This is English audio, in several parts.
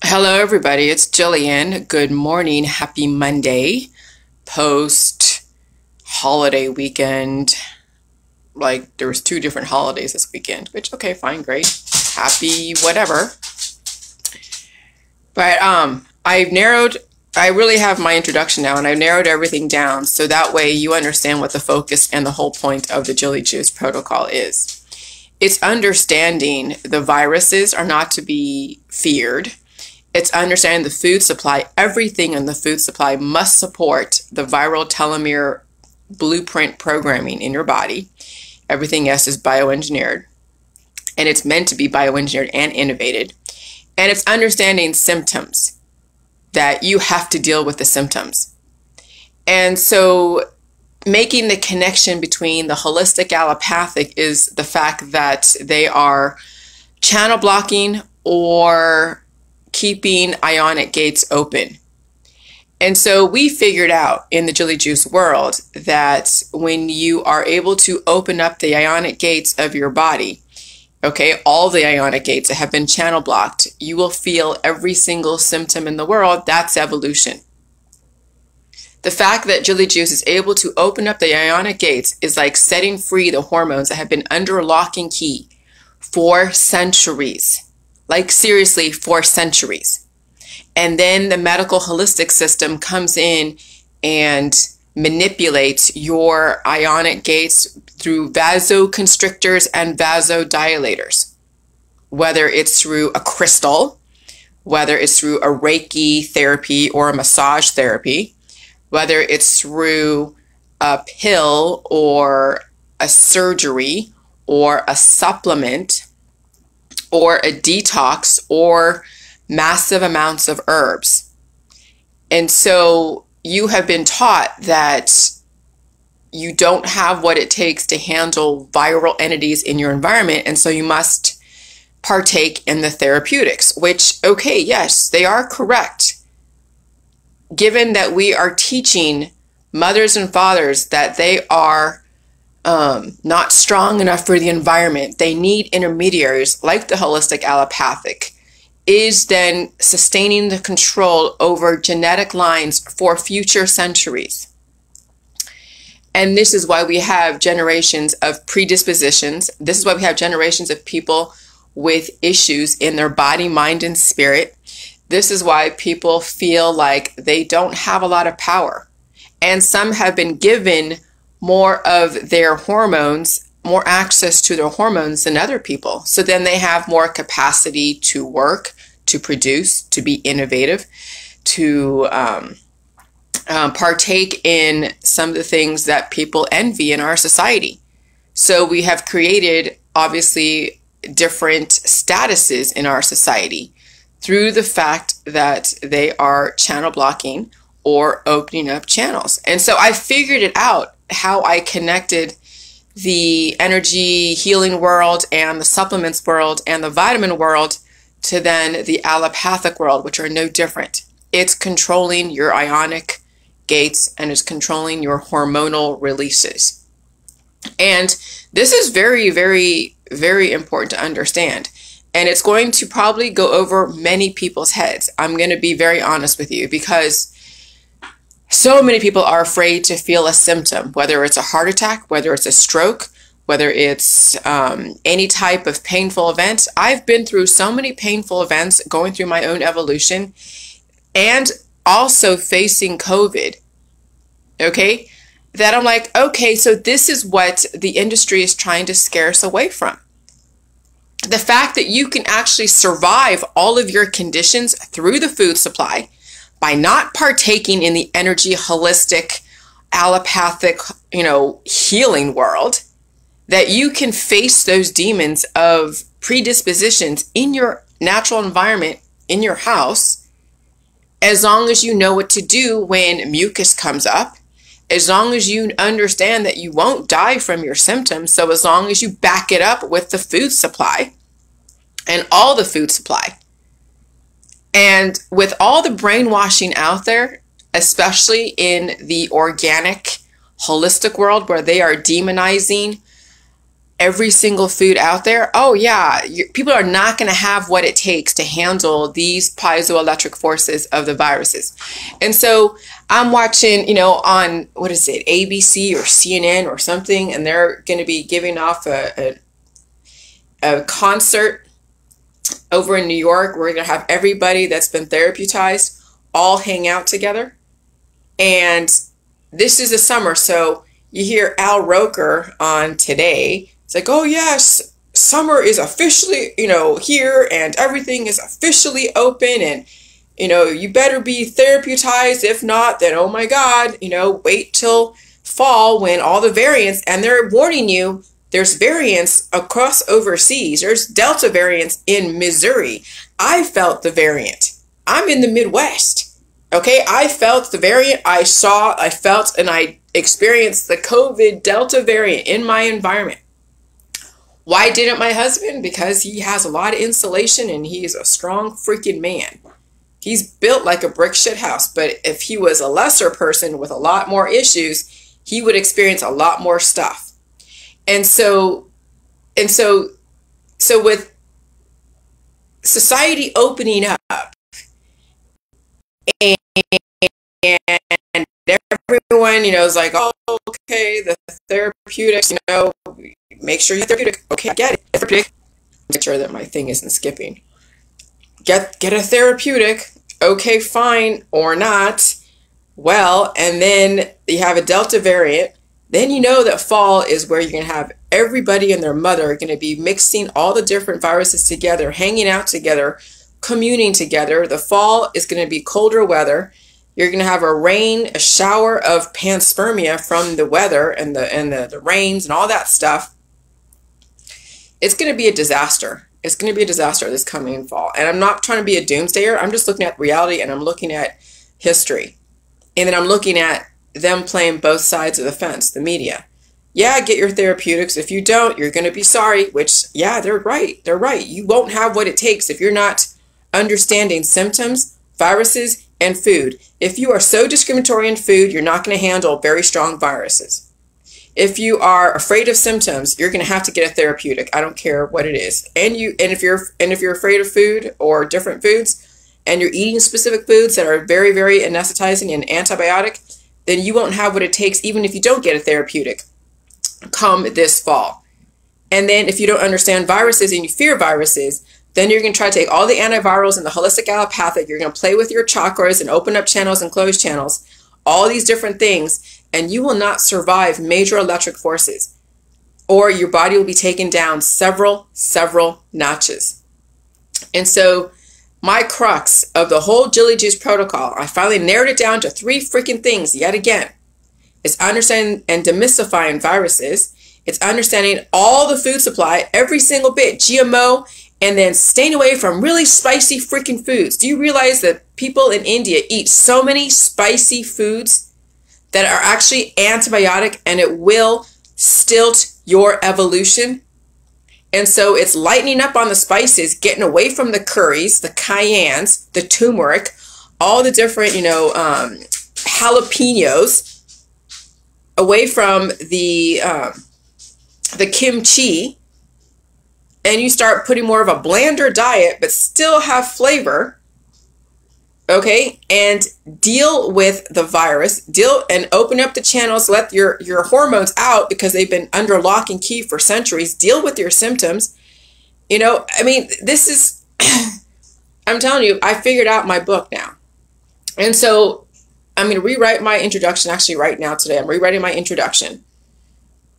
Hello, everybody. It's Jillian. Good morning. Happy Monday. Post holiday weekend. Like, there was 2 different holidays this weekend, which, okay, fine, great. Happy whatever. But I really have my introduction now, and I've narrowed everything down so that way you understand what the focus and the whole point of the Jilly Juice protocol is. It's understanding the viruses are not to be feared. It's understanding the food supply. Everything in the food supply must support the viral telomere blueprint programming in your body. Everything else is bioengineered. And it's meant to be bioengineered and innovated. And it's understanding symptoms, that you have to deal with the symptoms. And so making the connection between the holistic allopathic is the fact that they are channel blocking or keeping ionic gates open. And so we figured out in the Jilly Juice world that when you are able to open up the ionic gates of your body, okay, all the ionic gates that have been channel blocked, you will feel every single symptom in the world. That's evolution. The fact that Jilly Juice is able to open up the ionic gates is like setting free the hormones that have been under lock and key for centuries. Like seriously, for centuries. And then the medical holistic system comes in and manipulates your ionic gates through vasoconstrictors and vasodilators. Whether it's through a crystal, whether it's through a Reiki therapy or a massage therapy, whether it's through a pill or a surgery or a supplement, or a detox, or massive amounts of herbs. And so you have been taught that you don't have what it takes to handle viral entities in your environment, and so you must partake in the therapeutics, which, okay, yes, they are correct. Given that we are teaching mothers and fathers that they are not strong enough for the environment, they need intermediaries like the holistic allopathic, is then sustaining the control over genetic lines for future centuries. And this is why we have generations of predispositions. This is why we have generations of people with issues in their body, mind, and spirit. This is why people feel like they don't have a lot of power. And some have been given more of their hormones, more access to their hormones than other people. So then they have more capacity to work, to produce, to be innovative, to partake in some of the things that people envy in our society. So we have created, obviously, different statuses in our society through the fact that they are channel blocking or opening up channels. And so I figured it out, how I connected the energy healing world and the supplements world and the vitamin world to then the allopathic world, which are no different. It's controlling your ionic gates and it's controlling your hormonal releases. And this is very, very, very important to understand. And it's going to probably go over many people's heads. I'm going to be very honest with you, because so many people are afraid to feel a symptom, whether it's a heart attack, whether it's a stroke, whether it's any type of painful event. I've been through so many painful events going through my own evolution and also facing COVID, okay, that I'm like, okay, so this is what the industry is trying to scare us away from. The fact that you can actually survive all of your conditions through the food supply by not partaking in the energy holistic allopathic, healing world, that you can face those demons of predispositions in your natural environment, in your house, as long as you know what to do when mucus comes up, as long as you understand that you won't die from your symptoms. So as long as you back it up with the food supply and all the food supply. And with all the brainwashing out there, especially in the organic, holistic world where they are demonizing every single food out there, oh yeah, people are not going to have what it takes to handle these piezoelectric forces of the viruses. And so I'm watching, on, what is it, ABC or CNN or something, and they're going to be giving off a concert over in New York. We're going to have everybody that's been therapeuticized all hang out together. And this is the summer, so you hear Al Roker on Today. It's like, oh yes, summer is officially, here, and everything is officially open, and, you better be therapeuticized. If not, then, oh my God, wait till fall when all the variants, and they're warning you, there's variants across overseas. There's Delta variants in Missouri. I felt the variant. I'm in the Midwest. Okay, I felt the variant. I felt, and I experienced the COVID Delta variant in my environment. Why didn't my husband? Because he has a lot of insulation and he is a strong freaking man. He's built like a brick shit house. But if he was a lesser person with a lot more issues, he would experience a lot more stuff. And so with society opening up and everyone, is like, oh, okay, the therapeutics, make sure you're therapeutic. Okay, I get it. Therapeutic. Make sure that my thing isn't skipping. Get a therapeutic. Okay, fine, or not. Well, and then you have a Delta variant. Then you know that fall is where you're going to have everybody and their mother going to be mixing all the different viruses together, hanging out together, communing together. The fall is going to be colder weather. You're going to have a shower of panspermia from the weather and the rains and all that stuff. It's going to be a disaster. It's going to be a disaster this coming fall. And I'm not trying to be a doomsdayer. I'm just looking at reality, and I'm looking at history. And then I'm looking at them playing both sides of the fence, the media. Yeah, get your therapeutics. If you don't, you're going to be sorry, which, yeah, they're right. They're right. You won't have what it takes if you're not understanding symptoms, viruses, and food. If you are so discriminatory in food, you're not going to handle very strong viruses. If you are afraid of symptoms, you're going to have to get a therapeutic. I don't care what it is. And if you're afraid of food or different foods, and you're eating specific foods that are very, very anesthetizing and antibiotic, then you won't have what it takes, even if you don't get a therapeutic, come this fall. And then if you don't understand viruses and you fear viruses, then you're going to try to take all the antivirals and the holistic allopathic. You're going to play with your chakras and open up channels and close channels, all these different things, and you will not survive major electric forces, or your body will be taken down several notches. And so my crux of the whole Jilly Juice protocol, I finally narrowed it down to 3 freaking things yet again. It's understanding and demystifying viruses. It's understanding all the food supply, every single bit, GMO, and then staying away from really spicy freaking foods. Do you realize that people in India eat so many spicy foods that are actually antibiotic, and it will stilt your evolution? And so it's lightening up on the spices, getting away from the curries, the cayennes, the turmeric, all the different, jalapenos, away from the kimchi, and you start putting more of a blander diet, but still have flavor. Okay, and deal with the virus, deal and open up the channels, let your hormones out because they've been under lock and key for centuries. Deal with your symptoms. This is, I'm telling you, I figured out my book now. And so I'm going to rewrite my introduction actually right now today. I'm rewriting my introduction.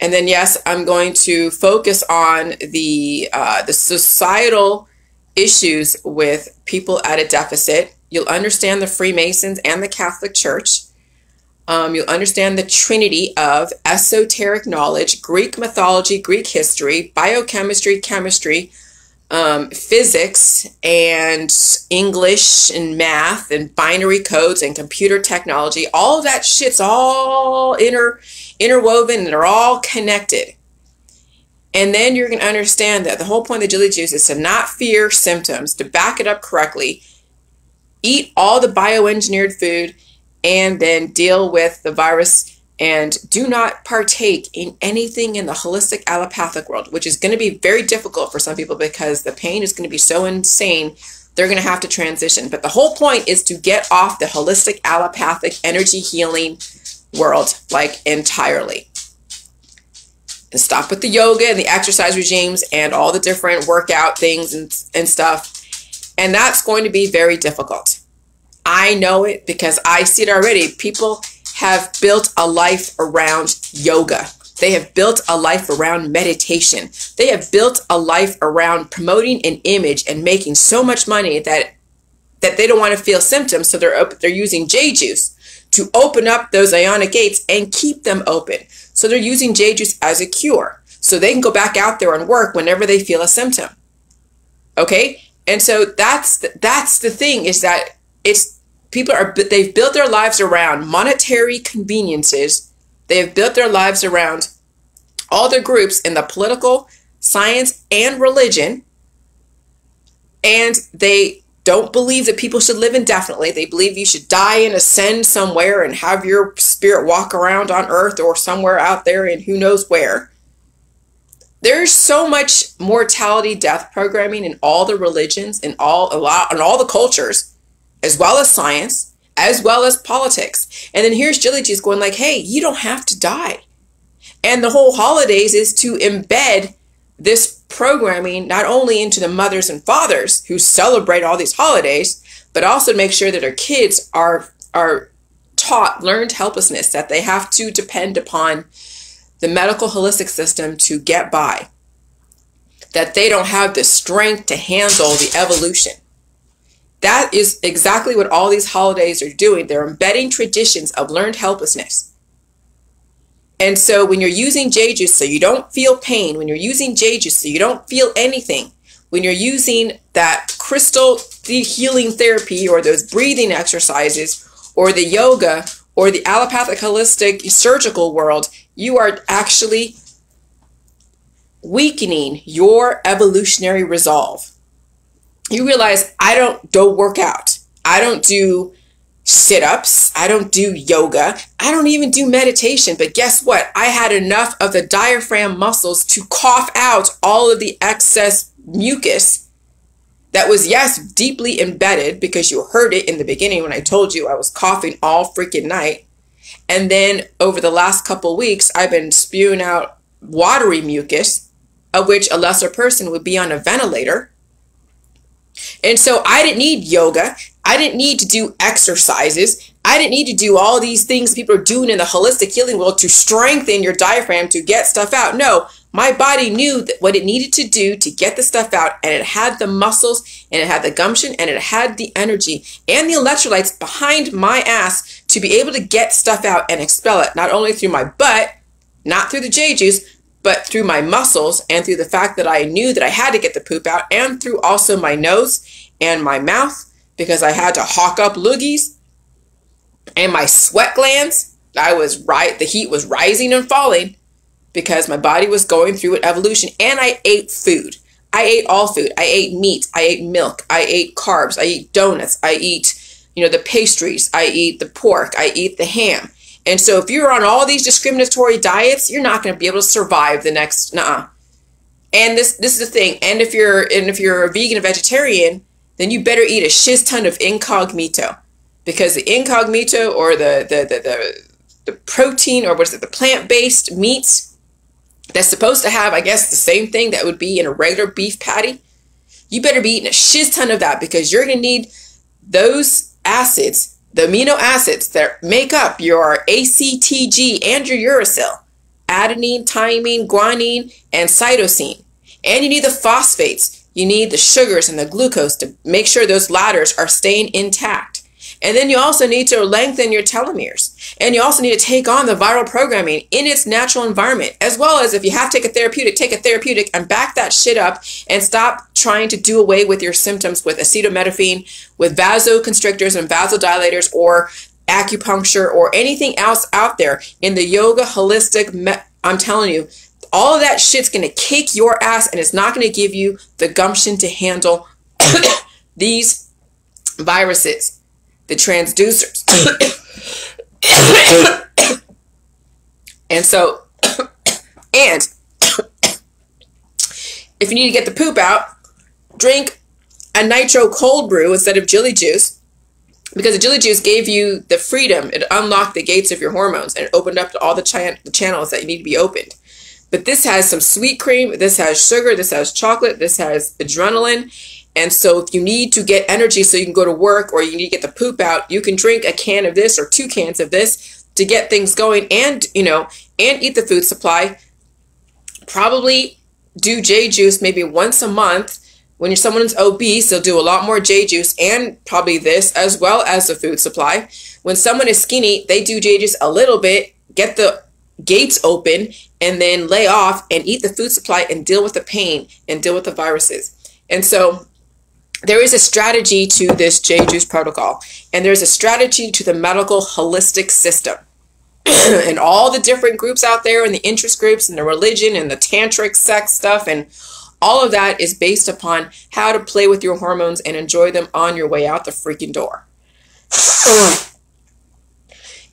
And then, yes, I'm going to focus on the societal issues with people at a deficit. You'll understand the Freemasons and the Catholic Church. You'll understand the trinity of esoteric knowledge, Greek mythology, Greek history, biochemistry, chemistry, physics, and English and math and binary codes and computer technology. All of that shit's all interwoven, and they're all connected. And then you're going to understand that the whole point of the Jilly Juice is to not fear symptoms, to back it up correctly, eat all the bioengineered food, and then deal with the virus And do not partake in anything in the holistic allopathic world, which is going to be very difficult for some people because the pain is going to be so insane, they're going to have to transition. But the whole point is to get off the holistic allopathic energy healing world, like entirely. And stop with the yoga and the exercise regimes and all the different workout things and stuff. And that's going to be very difficult. I know it because I see it already. People have built a life around yoga. They have built a life around meditation. They have built a life around promoting an image and making so much money that they don't want to feel symptoms. So they're using J juice to open up those ionic gates and keep them open. So they're using J juice as a cure. So they can go back out there and work whenever they feel a symptom. Okay? And so that's the thing, is that they've built their lives around monetary conveniences. They have built their lives around all the groups in the political, science, and religion. And they don't believe that people should live indefinitely. They believe you should die and ascend somewhere and have your spirit walk around on earth or somewhere out there and who knows where. There's so much mortality death programming in all the religions and all the cultures, as well as science, as well as politics. And then here's Jilly G's going like, hey, you don't have to die. And the whole holidays is to embed this programming not only into the mothers and fathers who celebrate all these holidays, but also to make sure that our kids are taught learned helplessness, that they have to depend upon the medical holistic system to get by, that they don't have the strength to handle the evolution. That is exactly what all these holidays are doing. They're embedding traditions of learned helplessness. And so when you're using J juice so you don't feel pain, when you're using J juice so you don't feel anything, when you're using that crystal healing therapy or those breathing exercises or the yoga or the allopathic holistic surgical world, you are actually weakening your evolutionary resolve. You realize I don't work out. I don't do sit-ups. I don't do yoga. I don't even do meditation. But guess what? I had enough of the diaphragm muscles to cough out all of the excess mucus that was, yes, deeply embedded, because you heard it in the beginning when I told you I was coughing all freaking night. And then over the last couple weeks, I've been spewing out watery mucus, of which a lesser person would be on a ventilator. And so I didn't need yoga. I didn't need to do exercises. I didn't need to do all these things people are doing in the holistic healing world to strengthen your diaphragm to get stuff out. No, my body knew that what it needed to do to get the stuff out, and it had the muscles, and it had the gumption, and it had the energy and the electrolytes behind my ass to be able to get stuff out and expel it, not only through my butt, not through the J juice, but through my muscles and through the fact that I knew that I had to get the poop out, and through also my nose and my mouth, because I had to hawk up loogies, and my sweat glands. The heat was rising and falling because my body was going through an evolution. And I ate food. I ate all food. I ate meat. I ate milk. I ate carbs. I eat donuts. I eat, the pastries. I eat the pork. I eat the ham. And so if you're on all these discriminatory diets, you're not going to be able to survive the next, And this is the thing. And if you're a vegan or vegetarian, then you better eat a shiz ton of incognito, because the incognito, or the protein, or the plant-based meats that's supposed to have, I guess, the same thing that would be in a regular beef patty, you better be eating a shiz ton of that, because you're going to need those acids, the amino acids that make up your ACTG and your uracil, adenine, thymine, guanine, and cytosine. And you need the phosphates. You need the sugars and the glucose to make sure those ladders are staying intact. And then you also need to lengthen your telomeres. And you also need to take on the viral programming in its natural environment, as well as if you have to take a therapeutic and back that shit up and stop trying to do away with your symptoms with acetaminophen, with vasoconstrictors and vasodilators, or acupuncture, or anything else out there in the yoga holistic. I'm telling you, all of that shit's going to kick your ass, and it's not going to give you the gumption to handle these viruses, the transducers. And so, and if you need to get the poop out, drink a Nitro cold brew instead of Jilly Juice, because the Jilly Juice gave you the freedom. It unlocked the gates of your hormones, and it opened up to all the channels that need to be opened. But this has some sweet cream, this has sugar, this has chocolate, this has adrenaline. And so if you need to get energy so you can go to work, or you need to get the poop out, you can drink a can of this or 2 cans of this to get things going, and, you know, and eat the food supply. Probably do J juice maybe once a month. When someone's obese, they'll do a lot more J juice and probably this, as well as the food supply. When someone is skinny, they do J juice a little bit, get the gates open, and then lay off and eat the food supply and deal with the pain and deal with the viruses. And so there is a strategy to this J juice protocol, and there's a strategy to the medical holistic system. And all the different groups out there, and the interest groups, and the religion, and the tantric sex stuff, and all of that is based upon how to play with your hormones and enjoy them on your way out the freaking door.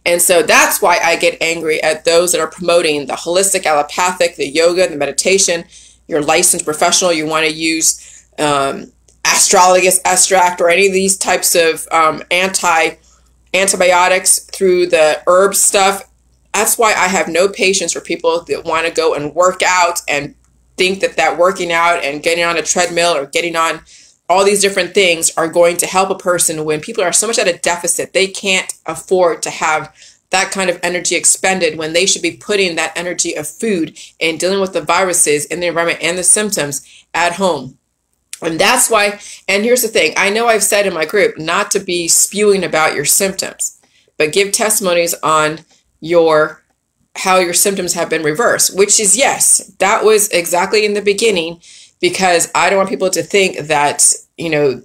And so that's why I get angry at those that are promoting the holistic, allopathic, the yoga, the meditation. You're a licensed professional, you want to use astrologus, extract, or any of these types of antibiotics through the herb stuff. That's why I have no patience for people that want to go and work out and think that working out and getting on a treadmill or getting on all these different things are going to help a person, when people are so much at a deficit they can't afford to have that kind of energy expended, when they should be putting that energy of food and dealing with the viruses in the environment and the symptoms at home. And that's why, and here's the thing, I know I've said in my group not to be spewing about your symptoms, but give testimonies on how your symptoms have been reversed, which is, yes, that was exactly in the beginning, because I don't want people to think that, you know,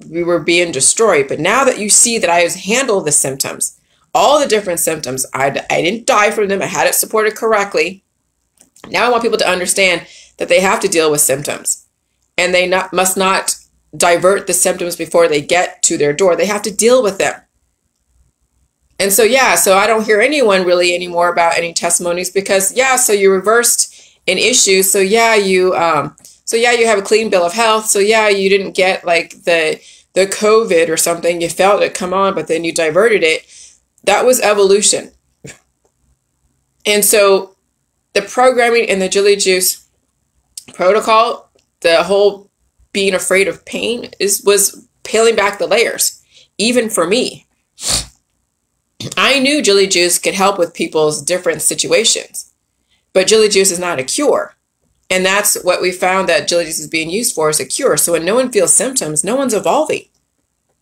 we were being destroyed. But now that you see that I have handled the symptoms, all the different symptoms, I didn't die from them, I had it supported correctly. Now I want people to understand that they have to deal with symptoms, and they must not divert the symptoms before they get to their door. They have to deal with them. And so, yeah, so I don't hear anyone really anymore about any testimonies, because, yeah, so you reversed an issue. So, yeah, you have a clean bill of health. So, yeah, you didn't get like the COVID or something. You felt it come on, but then you diverted it. That was evolution. And so the programming in the Jilly Juice protocol, the whole being afraid of pain was peeling back the layers, even for me. I knew Jilly Juice could help with people's different situations, but Jilly Juice is not a cure. And that's what we found that Jilly Juice is being used for, as a cure. So when no one feels symptoms, no one's evolving.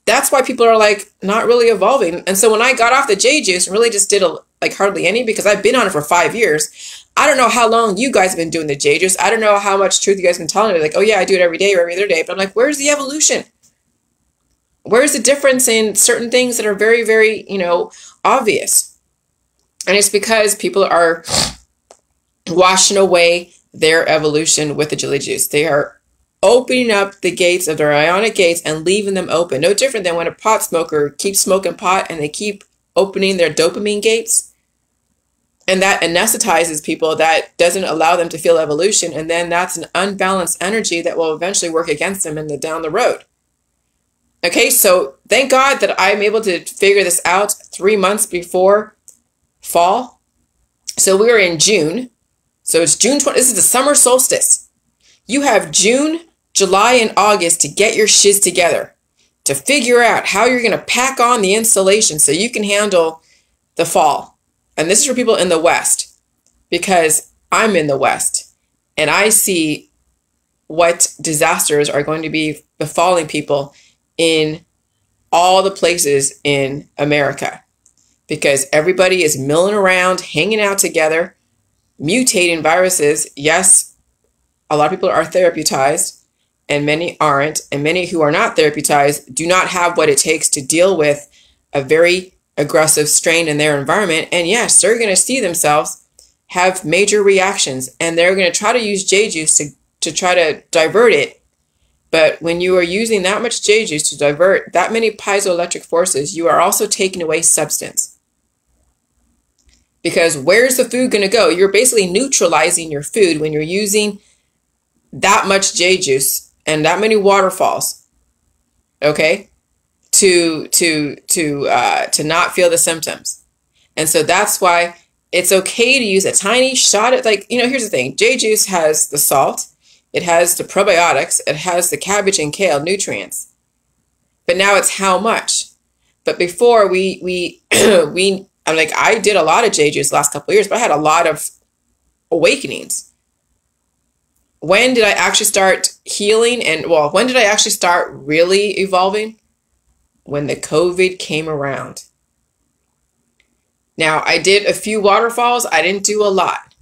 That's why people are like not really evolving. And so when I got off the J Juice and really just did like hardly any, because I've been on it for 5 years. I don't know how long you guys have been doing the J Juice. I don't know how much truth you guys have been telling me. Like, oh yeah, I do it every day or every other day. But I'm like, where's the evolution? Where's the difference in certain things that are very, very, you know, obvious? And it's because people are washing away their evolution with the Jilly Juice. They are opening up the gates of their ionic gates and leaving them open. No different than when a pot smoker keeps smoking pot and they keep opening their dopamine gates. And that anesthetizes people. That doesn't allow them to feel evolution. And then that's an unbalanced energy that will eventually work against them down the road. Okay, so thank God that I'm able to figure this out 3 months before fall. So we were in June. So it's June 20th. This is the summer solstice. You have June, July, and August to get your shiz together, to figure out how you're going to pack on the insulation so you can handle the fall. And this is for people in the West, because I'm in the West and I see what disasters are going to be befalling people in all the places in America, because everybody is milling around, hanging out together, mutating viruses. Yes, a lot of people are therapeuticized and many aren't, and many who are not therapeuticized do not have what it takes to deal with a very aggressive strain in their environment. And yes, they're going to see themselves have major reactions, and they're going to try to use J juice to try to divert it. But when you are using that much J juice to divert that many piezoelectric forces, you are also taking away substance. Because where's the food going to go? You're basically neutralizing your food when you're using that much J juice and that many waterfalls, okay, to not feel the symptoms. And so that's why it's okay to use a tiny shot at, like, here's the thing. J juice has the salt, it has the probiotics, it has the cabbage and kale nutrients. But now it's how much. But before I did a lot of J juice the last couple of years, but I had a lot of awakenings. When did I actually start healing? When did I actually start really evolving? When the COVID came around. Now, I did a few waterfalls. I didn't do a lot.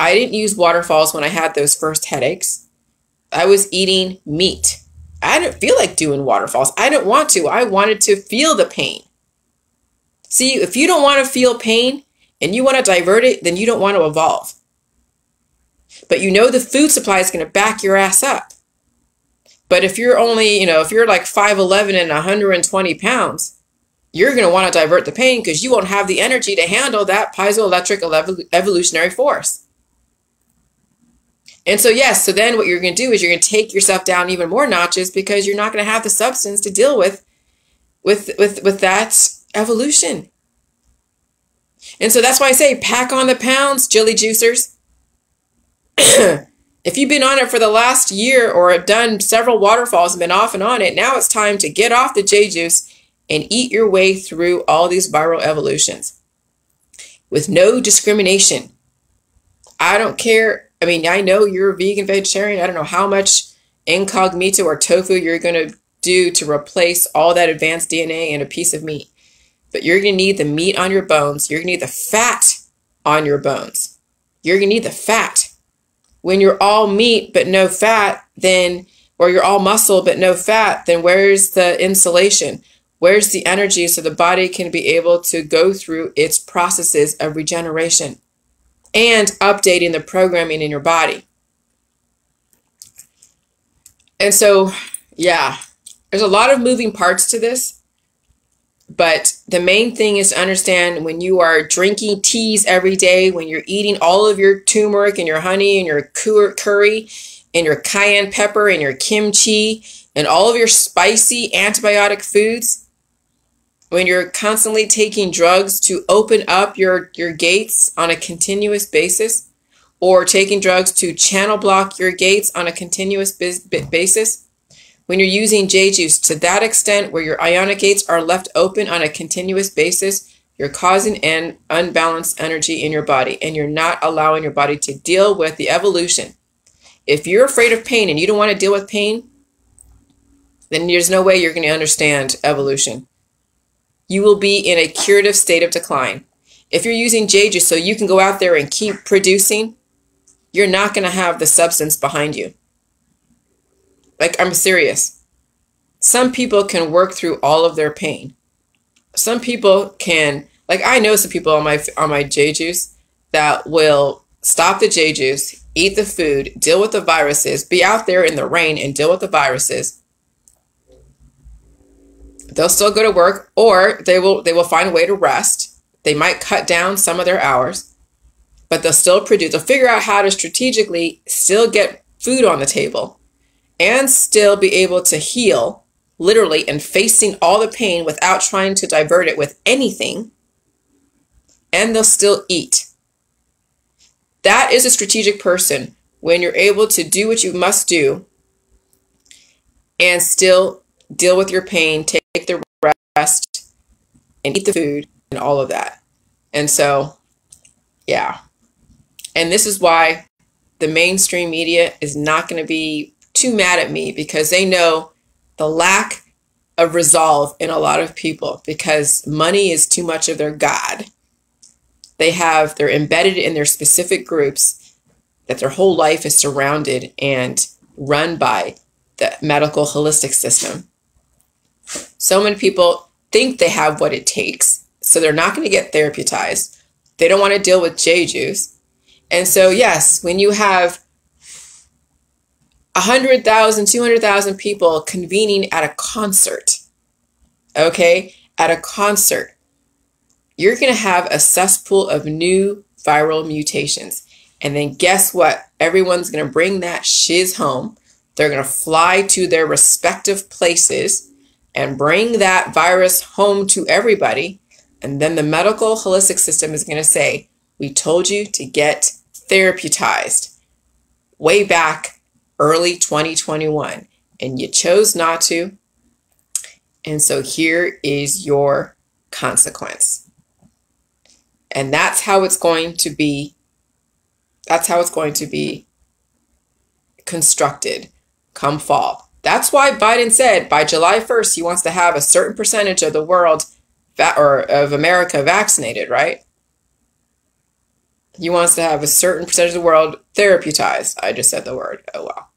I didn't use waterfalls when I had those first headaches. I was eating meat. I didn't feel like doing waterfalls. I didn't want to. I wanted to feel the pain. See, if you don't want to feel pain and you want to divert it, then you don't want to evolve. But the food supply is going to back your ass up. But if you're only, if you're like 5'11" and 120 pounds, you're going to want to divert the pain because you won't have the energy to handle that piezoelectric evolutionary force. And so, yes, so then what you're going to do is you're going to take yourself down even more notches because you're not going to have the substance to deal with that evolution. And so that's why I say pack on the pounds, Jilly Juicers. If you've been on it for the last year or have done several waterfalls and been off and on it, now it's time to get off the J juice and eat your way through all these viral evolutions with no discrimination. I don't care. I mean, I know you're a vegan vegetarian. I don't know how much incognito or tofu you're going to do to replace all that advanced DNA in a piece of meat. But you're going to need the meat on your bones. You're going to need the fat on your bones. You're going to need the fat. When you're all meat but no fat, or you're all muscle but no fat, then where's the insulation? Where's the energy so the body can be able to go through its processes of regeneration and updating the programming in your body? And so, yeah, there's a lot of moving parts to this. But the main thing is to understand when you are drinking teas every day, when you're eating all of your turmeric and your honey and your curry and your cayenne pepper and your kimchi and all of your spicy antibiotic foods, when you're constantly taking drugs to open up your gates on a continuous basis, or taking drugs to channel block your gates on a continuous basis, when you're using J juice to that extent where your ionic gates are left open on a continuous basis, you're causing an unbalanced energy in your body and you're not allowing your body to deal with the evolution. If you're afraid of pain and you don't want to deal with pain, then there's no way you're going to understand evolution. You will be in a curative state of decline. If you're using J juice so you can go out there and keep producing, you're not going to have the substance behind you. Like, I'm serious. Some people can work through all of their pain. Some people can, like, I know some people on my J juice that will stop the J juice, eat the food, deal with the viruses, be out there in the rain and deal with the viruses. They'll still go to work, or they will find a way to rest. They might cut down some of their hours, but they'll still produce. They'll figure out how to strategically still get food on the table and still be able to heal, literally, and facing all the pain without trying to divert it with anything, and they'll still eat. That is a strategic person, when you're able to do what you must do and still deal with your pain, take the rest, and eat the food and all of that. And so, yeah. And this is why the mainstream media is not going to be too mad at me, because they know the lack of resolve in a lot of people, because money is too much of their god. They're embedded in their specific groups, that their whole life is surrounded and run by the medical holistic system. So many people think they have what it takes, so they're not going to get therapeuticized. They don't want to deal with J juice. And so, yes, when you have 100,000, 200,000 people convening at a concert, okay, at a concert, you're going to have a cesspool of new viral mutations. And then guess what? Everyone's going to bring that shiz home. They're going to fly to their respective places and bring that virus home to everybody. And then the medical holistic system is going to say, we told you to get theraputized way back early 2021, and you chose not to. And so here is your consequence. And that's how it's going to be. That's how it's going to be constructed come fall. That's why Biden said by July 1st, he wants to have a certain percentage of the world or of America vaccinated, right? He wants to have a certain percentage of the world theraputized. I just said the word. Oh, well.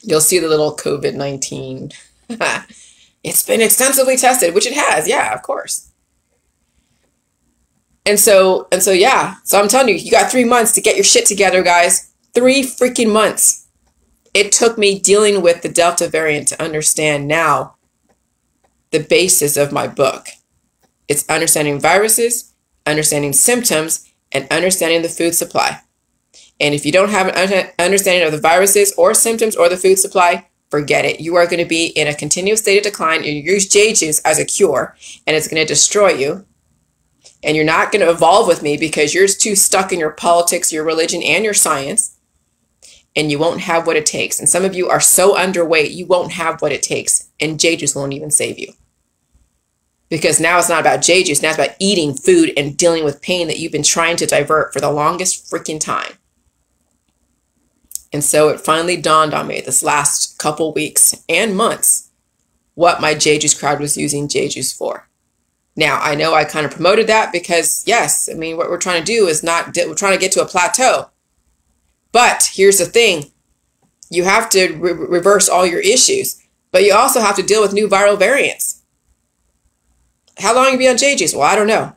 You'll see the little COVID-19. It's been extensively tested, which it has. Yeah, of course. And so, yeah. So I'm telling you, you got 3 months to get your shit together, guys. 3 freaking months. It took me dealing with the Delta variant to understand now the basis of my book. It's understanding viruses, understanding symptoms, and understanding the food supply. And if you don't have an understanding of the viruses or symptoms or the food supply, forget it. You are going to be in a continuous state of decline. You use J juice as a cure, and it's going to destroy you. And you're not going to evolve with me because you're too stuck in your politics, your religion, and your science. And you won't have what it takes. And some of you are so underweight, you won't have what it takes. And J juice won't even save you. Because now it's not about J juice. Now it's about eating food and dealing with pain that you've been trying to divert for the longest freaking time. And so it finally dawned on me this last couple weeks and months what my J juice crowd was using J juice for. Now, I know I kind of promoted that because, yes, I mean, what we're trying to do is we're trying to get to a plateau. But here's the thing. You have to reverse all your issues, but you also have to deal with new viral variants. How long have you been on J juice? Well, I don't know.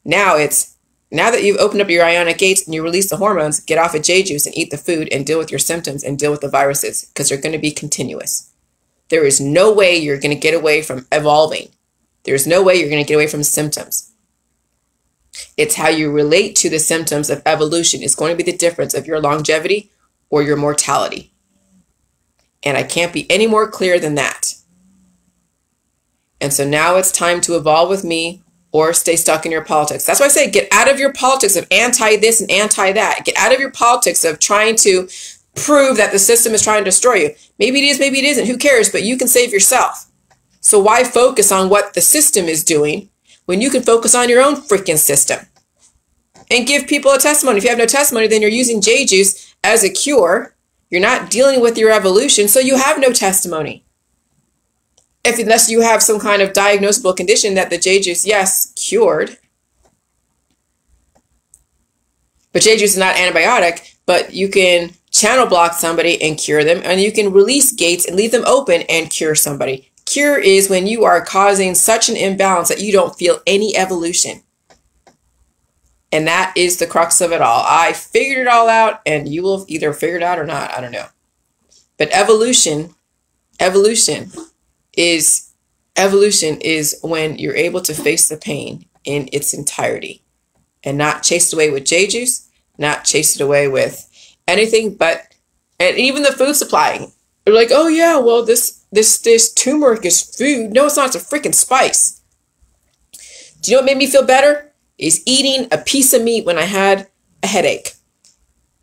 Now that you've opened up your Ionic gates and you release the hormones, get off of J juice and eat the food and deal with your symptoms and deal with the viruses because they're going to be continuous. There is no way you're going to get away from evolving. There's no way you're going to get away from symptoms. It's how you relate to the symptoms of evolution is going to be the difference of your longevity or your mortality. And I can't be any more clear than that. And so now it's time to evolve with me or stay stuck in your politics. That's why I say get out of your politics of anti this and anti that. Get out of your politics of trying to prove that the system is trying to destroy you. Maybe it is, maybe it isn't. Who cares? But you can save yourself. So why focus on what the system is doing when you can focus on your own freaking system and give people a testimony? If you have no testimony, then you're using J juice as a cure. You're not dealing with your evolution, so you have no testimony. Unless you have some kind of diagnosable condition that the J juice, yes, cured. But J juice is not antibiotic, but you can channel block somebody and cure them, and you can release gates and leave them open and cure somebody. Cure is when you are causing such an imbalance that you don't feel any evolution. And that is the crux of it all. I figured it all out, and you will either figure it out or not. I don't know. But evolution is when you're able to face the pain in its entirety and not chase it away with J juice, not chase it away with anything but, and even the food supply. They're like, oh yeah, well this turmeric is food. No, it's not. It's a freaking spice. Do you know what made me feel better? Is eating a piece of meat when I had a headache.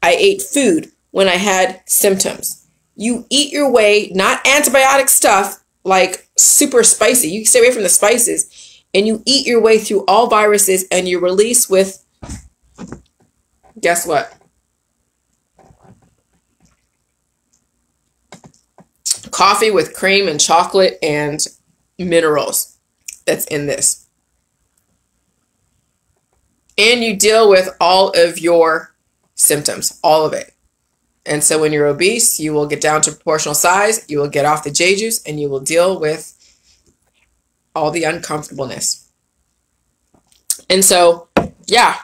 I ate food when I had symptoms. You eat your way, not antibiotic stuff like super spicy. You stay away from the spices and you eat your way through all viruses and you release with, guess what? Coffee with cream and chocolate and minerals that's in this. And you deal with all of your symptoms, all of it. And so when you're obese, you will get down to proportional size, you will get off the J juice, and you will deal with all the uncomfortableness. And so, yeah.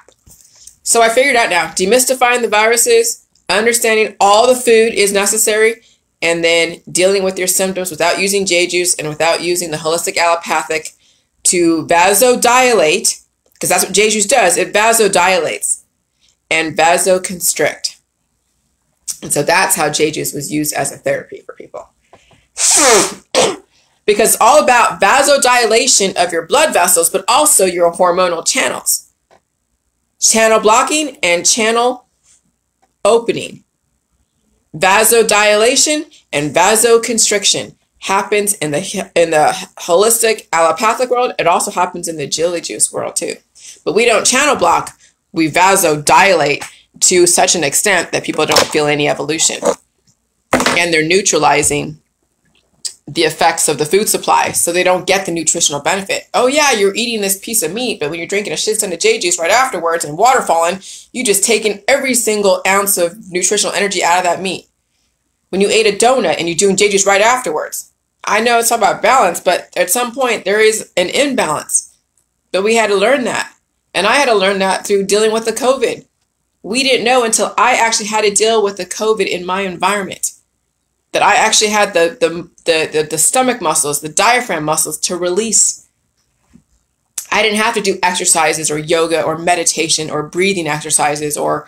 So I figured out now, demystifying the viruses, understanding all the food is necessary, and then dealing with your symptoms without using J juice and without using the holistic allopathic to vasodilate, because that's what jade juice does. It vasodilates and vasoconstrict. And so that's how jade juice was used as a therapy for people. Because it's all about vasodilation of your blood vessels, but also your hormonal channels. Channel blocking and channel opening. Vasodilation and vasoconstriction happens in the holistic allopathic world. It also happens in the jilly juice world too. But we don't channel block, we vasodilate to such an extent that people don't feel any evolution. And they're neutralizing the effects of the food supply, so they don't get the nutritional benefit. Oh yeah, you're eating this piece of meat, but when you're drinking a shit ton of jade juice right afterwards and waterfalling, you just taken every single ounce of nutritional energy out of that meat. When you ate a donut and you're doing jade juice right afterwards. I know it's all about balance, but at some point there is an imbalance. But we had to learn that. And I had to learn that through dealing with the COVID. We didn't know until I actually had to deal with the COVID in my environment, that I actually had the stomach muscles, the diaphragm muscles to release. I didn't have to do exercises or yoga or meditation or breathing exercises or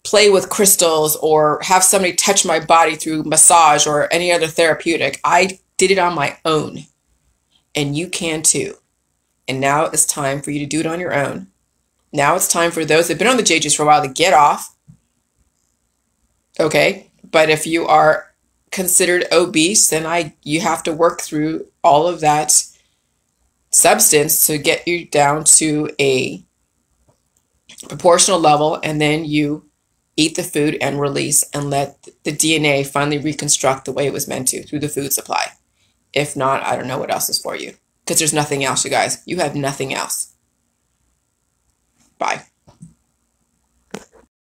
play with crystals or have somebody touch my body through massage or any other therapeutic. I did it on my own. And you can too. And now it's time for you to do it on your own. Now it's time for those that have been on the jade juice for a while to get off. Okay? But if you are considered obese, then you have to work through all of that substance to get you down to a proportional level, and then you eat the food and release and let the DNA finally reconstruct the way it was meant to through the food supply. If not, I don't know what else is for you, because there's nothing else, you guys. You have nothing else. Bye.